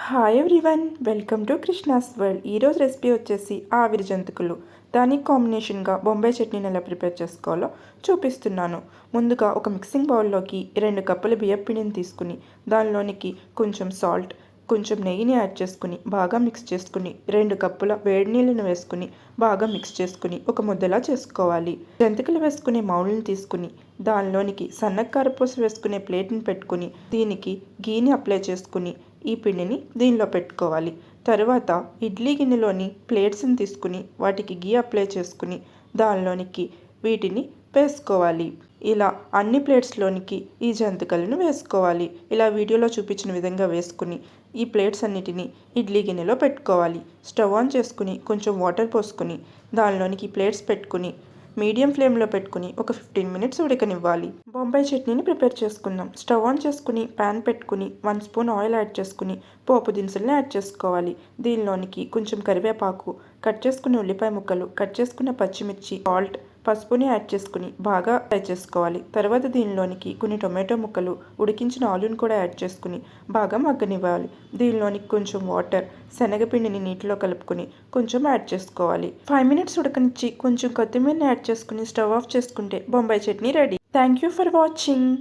Hi everyone, welcome to Krishna's world. ఈరోజు recipe వచ్చేసి ఆవిరి జంతికలు. దానికి కాంబినేషన్గా బొంబాయి చట్నీని ఎలా ప్రిపేర్ చేసుకోవాలో చూపిస్తున్నాను. ముందుగా ఒక మిక్సింగ్ బౌల్లోకి 2 కప్పుల బియ్యం పిండిని తీసుకుని దానిలోనికి కొంచెం సాల్ట్, కొంచెం నెయ్యిని యాడ్ చేసుకుని బాగా మిక్స్ చేసుకుని 2 కప్పుల వేడి నీళ్ళను వేసుకుని బాగా మిక్స్ చేసుకుని ఒక ముద్దలా చేసుకోవాలి. జంతికలు వేసుకునే మౌల్ని తీసుకుని దానిలోనికి సన్నగా కారపూస వేసుకునే ప్లేట్ని పెట్టుకుని దీనికి గీని అప్లై చేసుకుని ఈ పిండిని దీనిలో పెట్టుకోవాలి. తరువాత ఇడ్లీ గిన్నెలోని ప్లేట్స్ని తీసుకుని వాటికి గీ అప్లై చేసుకుని దానిలోనికి వీటిని వేసుకోవాలి. ఇలా అన్ని ప్లేట్స్లోనికి ఈ జంతికలను వేసుకోవాలి. ఇలా వీడియోలో చూపించిన విధంగా వేసుకుని ఈ ప్లేట్స్ అన్నిటిని ఇడ్లీ గిన్నెలో పెట్టుకోవాలి. స్టవ్ ఆన్ చేసుకుని కొంచెం వాటర్ పోసుకుని దానిలోనికి ప్లేట్స్ పెట్టుకుని మీడియం ఫ్లేమ్లో పెట్టుకుని ఒక 15 మినిట్స్ ఉడకనివ్వాలి. బొంబాయి చట్నీని ప్రిపేర్ చేసుకుందాం. స్టవ్ ఆన్ చేసుకుని ప్యాన్ పెట్టుకుని 1 స్పూన్ ఆయిల్ యాడ్ చేసుకుని పోపు దినుసులను యాడ్ చేసుకోవాలి. దీనిలోనికి కొంచెం కరివేపాకు, కట్ చేసుకున్న ఉల్లిపాయ ముక్కలు, కట్ చేసుకున్న పచ్చిమిర్చి, సాల్ట్, పసుపుని యాడ్ చేసుకుని బాగా ఫ్రై చేసుకోవాలి. తర్వాత దీనిలోనికి కొన్ని టొమాటో ముక్కలు, ఉడికించిన ఆలుని కూడా యాడ్ చేసుకుని బాగా మగ్గనివ్వాలి. దీనిలోనికి కొంచెం వాటర్, శనగపిండిని నీటిలో కలుపుకొని కొంచెం యాడ్ చేసుకోవాలి. 5 మినిట్స్ ఉడకనిచ్చి కొంచెం కొత్తిమీరని యాడ్ చేసుకుని స్టవ్ ఆఫ్ చేసుకుంటే Bombay chutney ready. Thank you for watching.